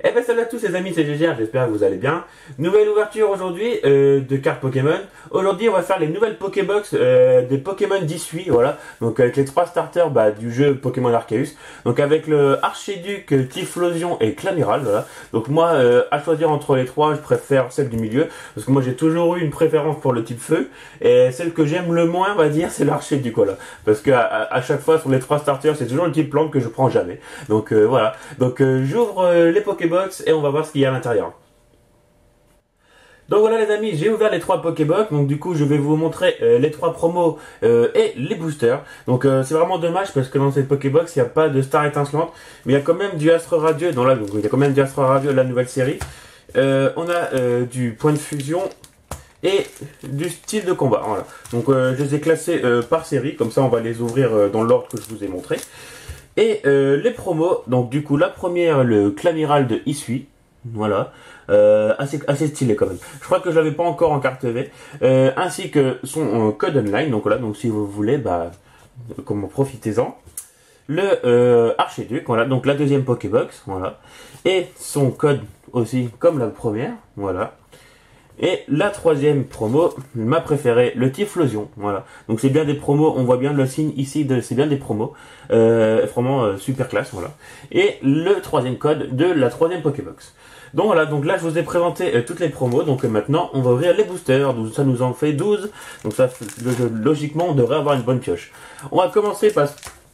Eh ben salut à tous les amis, c'est GGR, j'espère que vous allez bien. Nouvelle ouverture aujourd'hui de cartes Pokémon. Aujourd'hui on va faire les nouvelles Pokébox des Pokémon 18, voilà. Donc avec les 3 starters du jeu Pokémon Arceus. Donc avec le Archiduc, Typhlosion et Clamiral, voilà. Donc moi à choisir entre les 3, je préfère celle du milieu. Parce que moi j'ai toujours eu une préférence pour le type feu. Et celle que j'aime le moins, on va dire, c'est l'Archiduc, voilà. Parce que à chaque fois sur les 3 starters, c'est toujours le type plante que je prends jamais. Donc voilà. Donc j'ouvre les Pokébox et on va voir ce qu'il y a à l'intérieur. Donc voilà les amis, j'ai ouvert les 3 Pokébox, donc du coup je vais vous montrer les 3 promos et les boosters. Donc c'est vraiment dommage parce que dans cette Pokébox il n'y a pas de star étincelante, mais il y a quand même du Astre Radieux, donc il y a quand même du Astre Radieux de la nouvelle série. On a du point de fusion et du style de combat, voilà. Donc je les ai classés par série, comme ça on va les ouvrir dans l'ordre que je vous ai montré. Et les promos, donc du coup la première, le Clamiral de Isui, voilà, assez stylé quand même. Je crois que je l'avais pas encore en carte V, ainsi que son code online, donc voilà, donc si vous voulez, comment profitez-en. Le Archiduc, voilà, donc la deuxième Pokébox, voilà, et son code aussi comme la première, voilà. Et la troisième promo, ma préférée, le Typhlosion, voilà. Donc c'est bien des promos, on voit bien le signe ici, c'est bien des promos, vraiment super classe, voilà. Et le troisième code de la troisième Pokébox. Donc voilà, donc là je vous ai présenté toutes les promos, donc maintenant on va ouvrir les boosters, donc ça nous en fait 12, donc ça logiquement on devrait avoir une bonne pioche. On va commencer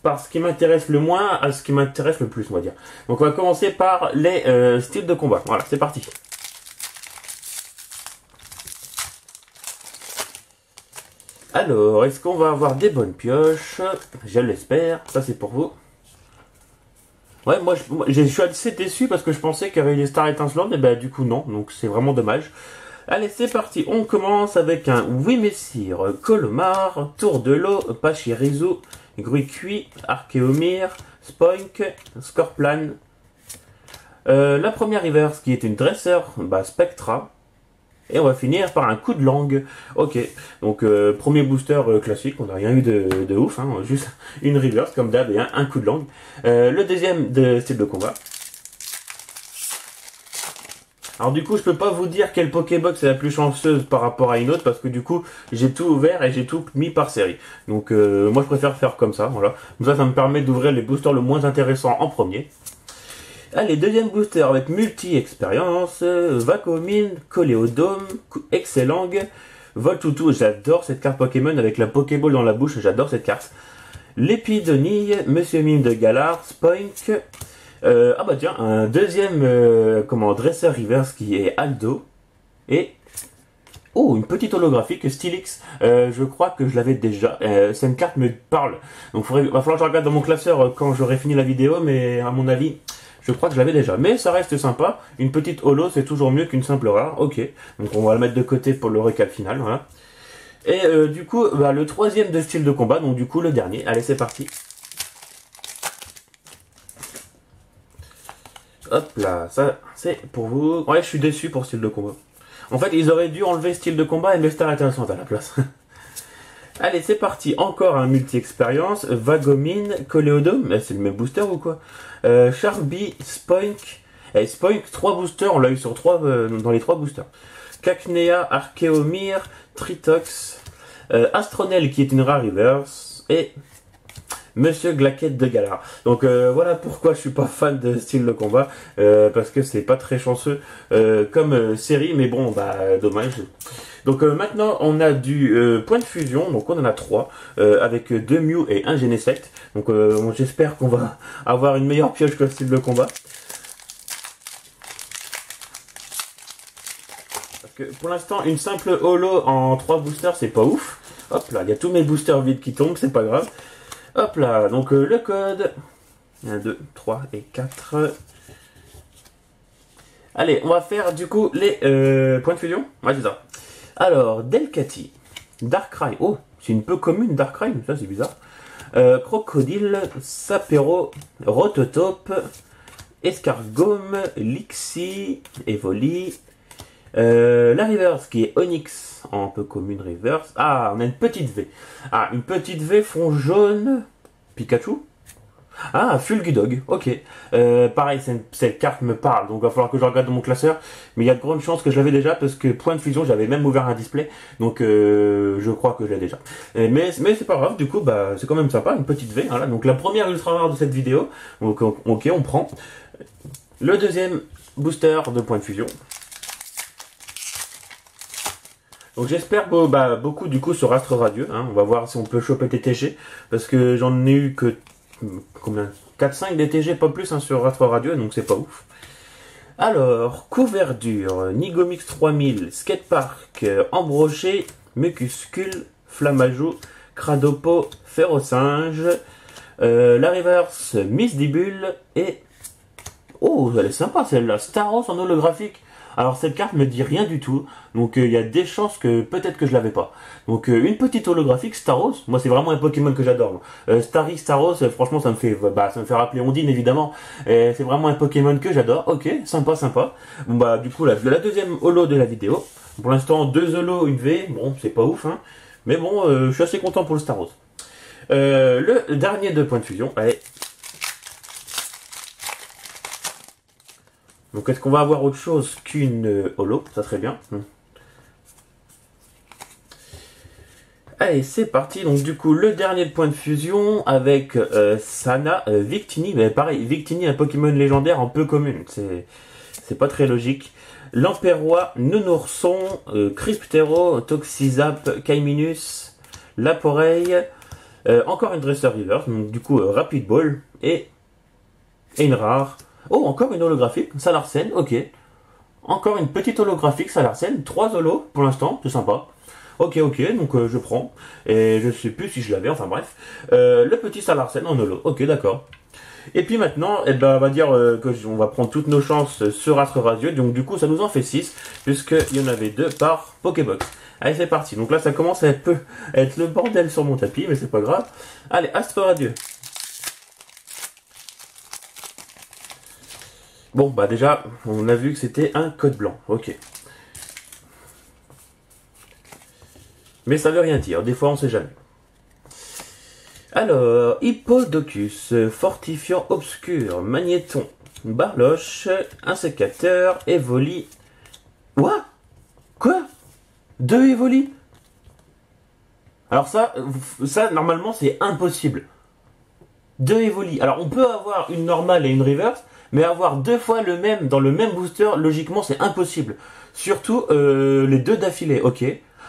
par ce qui m'intéresse le moins à ce qui m'intéresse le plus, on va dire. Donc on va commencer par les styles de combat, voilà, c'est parti. Alors, est-ce qu'on va avoir des bonnes pioches? Je l'espère. Ça, c'est pour vous. Ouais, moi, je suis assez déçu parce que je pensais qu'il y avait des stars étincelantes, et du coup, non. Donc, c'est vraiment dommage. Allez, c'est parti. On commence avec un Oui Messire, Colomar, Tour de l'eau, Pachirisu, Gruicui, Archeomir, Spoink, Scorplan. La première reverse qui est une dresseur, Spectra. Et on va finir par un coup de langue. Ok, donc premier booster classique, on n'a rien eu de ouf, hein, juste une reverse comme d'hab et un coup de langue. Le deuxième de style de combat. Alors du coup, je peux pas vous dire quelle Pokébox est la plus chanceuse par rapport à une autre, parce que du coup, j'ai tout ouvert et j'ai tout mis par série. Donc moi je préfère faire comme ça, voilà. Comme ça me permet d'ouvrir les boosters le moins intéressants en premier. Allez, deuxième booster avec multi-expérience, Vacomine, Coléodome, Excellang, Voltoutou, j'adore cette carte Pokémon avec la Pokéball dans la bouche, j'adore cette carte. Lépidonille, Monsieur Mime de Galar, Spoink, un deuxième dresseur reverse qui est Aldo, et une petite holographique Stylix, je crois que je l'avais déjà, cette carte me parle, donc va falloir que je regarde dans mon classeur quand j'aurai fini la vidéo, mais à mon avis... Je crois que je l'avais déjà, mais ça reste sympa. Une petite holo, c'est toujours mieux qu'une simple rare. Ok, donc on va le mettre de côté pour le récap final, voilà. Et du coup, le troisième de style de combat, donc du coup le dernier. Allez, c'est parti. Hop là, ça c'est pour vous. Ouais, je suis déçu pour style de combat. En fait, ils auraient dû enlever style de combat et mettre Star Intéressante à la place. Allez, c'est parti. Encore un multi-expérience. Vagomine, Coléodome. C'est le même booster ou quoi? Charby, Spoink. Et Spoink, 3 boosters. On l'a eu sur 3 dans les 3 boosters. Cacnea, Archeomir, Tritox, Astronel qui est une rare reverse. Et Monsieur Glaquette de Galar. Donc voilà pourquoi je suis pas fan de style de combat. Parce que c'est pas très chanceux comme série. Mais bon, dommage. Donc maintenant on a du point de fusion, donc on en a 3, avec 2 Mew et 1 Genesect. Donc j'espère qu'on va avoir une meilleure pioche que le style de combat. Parce que pour l'instant une simple holo en 3 boosters c'est pas ouf. Hop là, il y a tous mes boosters vides qui tombent, c'est pas grave. Hop là, donc le code, 1, 2, 3 et 4. Allez, on va faire du coup les points de fusion. Ouais, c'est ça. Alors, Delcatty, Darkrai, c'est une peu commune Darkrai, ça c'est bizarre. Crocodile, Sapero, Rototope, Escargome, Lixie, Evoli. La reverse qui est Onyx en peu commune reverse. Ah, on a une petite V. Ah, une petite V fond jaune. Pikachu. Ah, Fulgudog, ok. Pareil, cette carte me parle, donc il va falloir que je regarde dans mon classeur. Mais il y a de grandes chances que je l'avais déjà, parce que point de fusion, j'avais même ouvert un display. Donc je crois que je l'ai déjà. Mais c'est pas grave, du coup, bah c'est quand même sympa, une petite V. Voilà. Donc la première ultra rare de cette vidéo. Donc ok, on prend. Le deuxième booster de point de fusion. Donc j'espère beaucoup du coup sur Astre Radieux, hein. On va voir si on peut choper des TG, parce que j'en ai eu que combien 4-5 des TG, pas plus, hein, sur Astre Radieux, donc c'est pas ouf. Alors, couverture, Nigomix 3000, Skatepark, Embroché, Mucuscule, Flamajou, Cradopo, Ferrosinge, la reverse, Miss Dibule et... Oh, elle est sympa celle-là, Staros en holographique. Alors cette carte me dit rien du tout, donc il y a des chances que peut-être que je l'avais pas. Donc une petite holographique Staros, moi c'est vraiment un Pokémon que j'adore. Starry, Staros, franchement ça me fait rappeler Ondine évidemment. C'est vraiment un Pokémon que j'adore. Ok, sympa, sympa. Bon bah du coup la deuxième holo de la vidéo. Pour l'instant 2 holos, une V, bon c'est pas ouf, hein. Mais bon, je suis assez content pour le Staros. Le dernier de point de fusion, allez. Donc est-ce qu'on va avoir autre chose qu'une holo? Ça serait bien. Allez, c'est parti. Donc du coup, le dernier de point de fusion avec Sana, Victini. Mais pareil, Victini, un Pokémon légendaire un peu commun. C'est pas très logique. Lamperrois, Nounourson, Cryptero, Toxizap, Kaiminus, Laporeille, encore une Dresseur Reverse. Donc du coup, Rapid Ball et une rare. Oh, encore une holographique, Salarsen, ok. Encore une petite holographique, Salarsen, 3 holos pour l'instant, c'est sympa. Ok, donc je prends. Et je sais plus si je l'avais, enfin bref. Le petit Salarsen en holo, ok, d'accord. Et puis maintenant, on va dire qu'on va prendre toutes nos chances sur Astre Radieux. Donc du coup, ça nous en fait 6, puisqu'il y en avait 2 par Pokébox. Allez, c'est parti. Donc là, ça commence à être le bordel sur mon tapis, mais c'est pas grave. Allez, Astre Radieux. Bon, bah déjà, on a vu que c'était un code blanc. Ok. Mais ça veut rien dire. Des fois, on sait jamais. Alors, Hippodocus, Fortifiant Obscur, Magnéton, Barloche, Insécateur, Evoli. Quoi 2 Evoli? Alors ça, normalement, c'est impossible. 2 Evoli. Alors, on peut avoir une normale et une reverse, mais avoir 2 fois le même dans le même booster, logiquement, c'est impossible. Surtout les 2 d'affilée. Ok.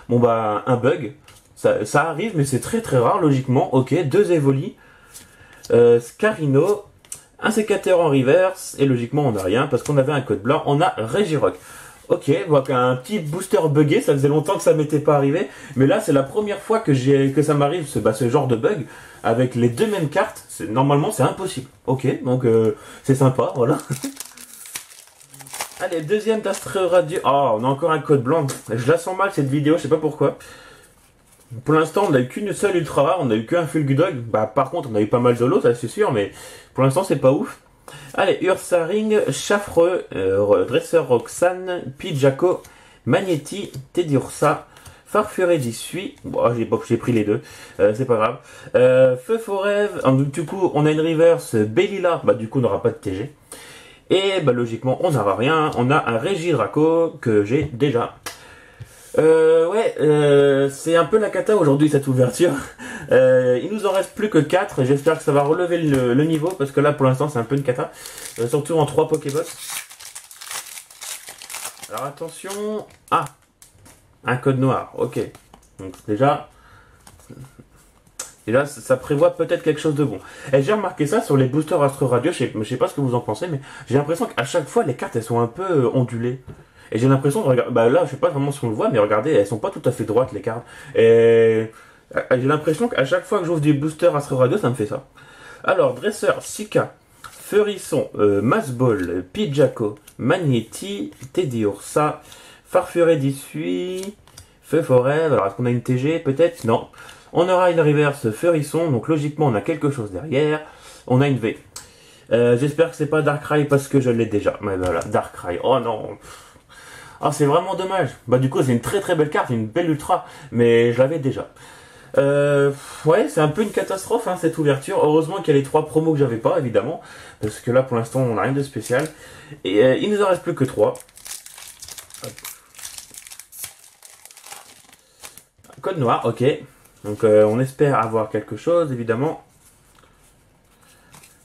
Bon bah, un bug. Ça arrive, mais c'est très très rare, logiquement. Ok, 2 Evoli. Scarino. Un sécateur en reverse. Et logiquement, on n'a rien, parce qu'on avait un code blanc. On a Regirock. Ok, donc un petit booster buggé. Ça faisait longtemps que ça m'était pas arrivé. Mais là, c'est la première fois que ça m'arrive ce genre de bug. Avec les 2 mêmes cartes. Normalement, c'est impossible. Ok, donc c'est sympa, voilà. Allez, deuxième d'Astre Radieux. Oh, on a encore un code blanc. Je la sens mal cette vidéo, je sais pas pourquoi. Pour l'instant, on n'a eu qu'une seule ultra rare, on n'a eu qu'un Fulgudog. Bah, par contre, on a eu pas mal de lots, ça c'est sûr, mais pour l'instant, c'est pas ouf. Allez, Ursaring, Chaffreux, Dresseur Roxane, Pidjaco, Magnéti, Teddiursa, Farfuré d'Issui. Bon, j'ai pris les 2, c'est pas grave. Feu Forêve, du coup, on a une reverse Bellila, bah, du coup, on n'aura pas de TG. Et bah, logiquement, on n'aura rien. On a un Regidraco que j'ai déjà. C'est un peu la cata aujourd'hui cette ouverture. Il nous en reste plus que 4. J'espère que ça va relever le niveau, parce que là pour l'instant c'est un peu une cata. Surtout en 3 Pokébox. Alors attention. Ah, un code noir, ok. Donc déjà ça prévoit peut-être quelque chose de bon. Et j'ai remarqué ça sur les boosters Astre Radieux, je sais pas ce que vous en pensez, mais j'ai l'impression qu'à chaque fois les cartes elles sont un peu ondulées. Et j'ai l'impression de regarder, bah là je sais pas vraiment si on le voit, mais regardez, elles sont pas tout à fait droites les cartes. Et j'ai l'impression qu'à chaque fois que j'ouvre des boosters Astre Radieux, ça me fait ça. Alors, Dresseur, Sika, Feurisson, Masball, Pidjaco, Magnéti, Teddiursa, Farfuré d'Issui, Feu Forêt. Alors est-ce qu'on a une TG peut-être? Non. On aura une reverse Feurisson, donc logiquement on a quelque chose derrière. On a une V. J'espère que c'est pas Darkrai parce que je l'ai déjà. Mais voilà, Darkrai. Oh non. Ah, c'est vraiment dommage. Bah du coup c'est une très très belle carte, une belle ultra, mais je l'avais déjà. Ouais, c'est un peu une catastrophe hein, cette ouverture. Heureusement qu'il y a les 3 promos que j'avais pas, évidemment. Parce que là, pour l'instant, on n'a rien de spécial. Et il nous en reste plus que 3. Code noir, ok. Donc on espère avoir quelque chose, évidemment.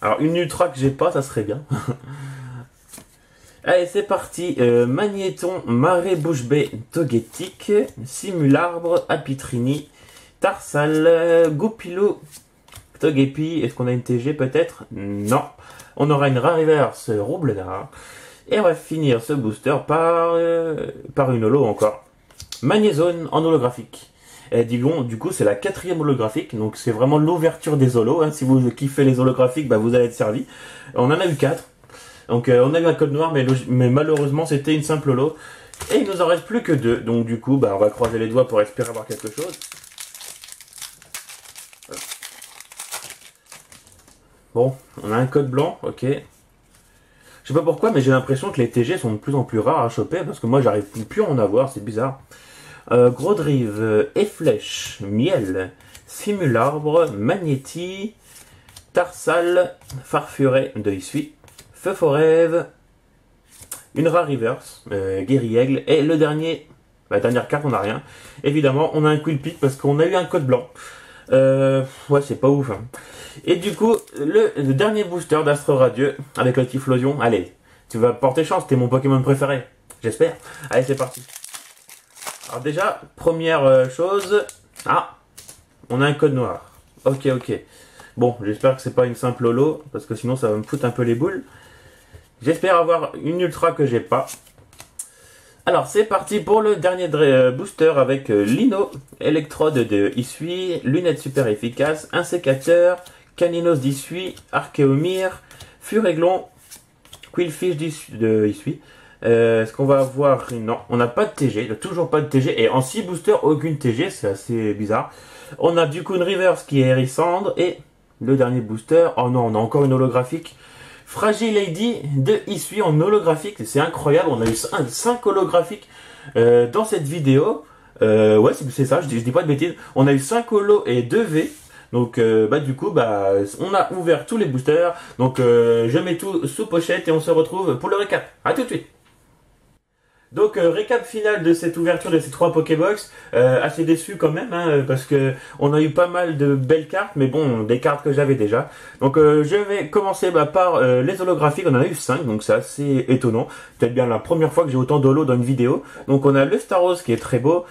Alors une ultra que j'ai pas, ça serait bien. Allez, c'est parti. Magnéton, Marée Bouche Bée, Togetic, Simularbre, Apitrini, Tarsal, Goupilou, Togepi. Est-ce qu'on a une TG peut-être? Non. On aura une Rariverse Roublard. Et on va finir ce booster par une holo encore. Magnézone en holographique. Et du coup, c'est la 4e holographique, donc c'est vraiment l'ouverture des holos. Hein. Si vous kiffez les holographiques, bah, vous allez être servi. On en a eu 4. Donc on a eu un code noir, mais malheureusement c'était une simple holo. Et il nous en reste plus que 2. Donc du coup, bah, on va croiser les doigts pour espérer avoir quelque chose. Bon, on a un code blanc, ok. Je sais pas pourquoi, mais j'ai l'impression que les TG sont de plus en plus rares à choper, parce que moi j'arrive plus à en avoir, c'est bizarre. Gros Drive, Efflèche, Miel, Simularbre, Magnéti, Tarsal, Farfuret de Issui, Feu Forêve, une Rariverse, Guéri-Aigle, et le dernier, la dernière carte on n'a rien. Évidemment on a un Quillpick parce qu'on a eu un code blanc. Ouais c'est pas ouf. Hein. Et du coup, le dernier booster d'Astre Radieux avec le Typhlosion, allez, tu vas porter chance, t'es mon Pokémon préféré, j'espère. Allez c'est parti. Alors déjà, première chose, on a un code noir. Ok. Bon, j'espère que c'est pas une simple holo, parce que sinon ça va me foutre un peu les boules. J'espère avoir une ultra que j'ai pas. Alors c'est parti pour le dernier booster avec Lino, Electrode de Issui, Lunettes super efficaces, un sécateur, Caninos d'Issui, Archéomir, Furéglon, Quillfish de Issui. Est-ce qu'on va avoir... Non, on n'a pas de TG, il n'y a toujours pas de TG. Et en 6 boosters, aucune TG, c'est assez bizarre. On a du coup une Reverse qui est Hérissandre. Et le dernier booster, oh non, on a encore une holographique. Fragile Lady de Issui en holographique. C'est incroyable, on a eu 5 holographiques dans cette vidéo. Ouais, c'est ça, je dis pas de bêtises. On a eu 5 holos et 2 V. Donc du coup on a ouvert tous les boosters. Donc je mets tout sous pochette et on se retrouve pour le récap. A tout de suite. Donc récap final de cette ouverture de ces 3 Pokébox, assez déçu quand même hein, parce que on a eu pas mal de belles cartes, mais bon des cartes que j'avais déjà. Donc je vais commencer par les holographiques, on en a eu 5, donc c'est assez étonnant. Peut-être bien la première fois que j'ai autant d'holo dans une vidéo. Donc on a le Staros qui est très beau,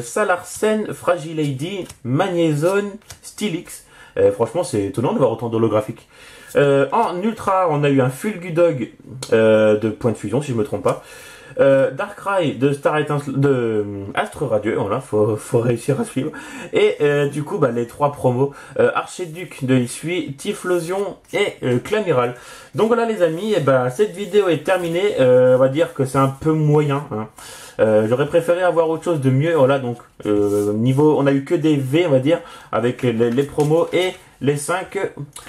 Salarsen, Fragile Lady, Magnézone, Stylix. Franchement c'est étonnant de voir autant d'holographiques. En ultra on a eu un Fulgudog de point de fusion si je me trompe pas. Darkrai de Astre Radieux, voilà, faut réussir à suivre. Et du coup, les 3 promos, Archiduc de Issui, Typhlosion et Clamiral. Donc voilà les amis, cette vidéo est terminée. On va dire que c'est un peu moyen. Hein. J'aurais préféré avoir autre chose de mieux. Voilà, donc niveau, on a eu que des V, on va dire, avec les promos et les 5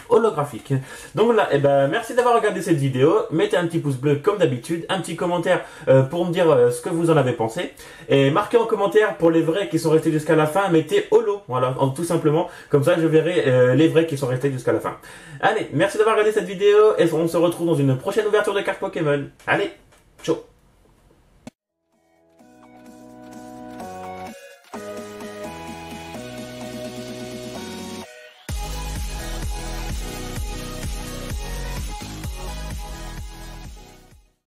holographiques. Donc là, merci d'avoir regardé cette vidéo. Mettez un petit pouce bleu comme d'habitude, un petit commentaire pour me dire ce que vous en avez pensé. Et marquez en commentaire pour les vrais qui sont restés jusqu'à la fin, mettez holo, voilà, tout simplement. Comme ça, je verrai les vrais qui sont restés jusqu'à la fin. Allez, merci d'avoir regardé cette vidéo et on se retrouve dans une prochaine ouverture de cartes Pokémon. Allez, ciao.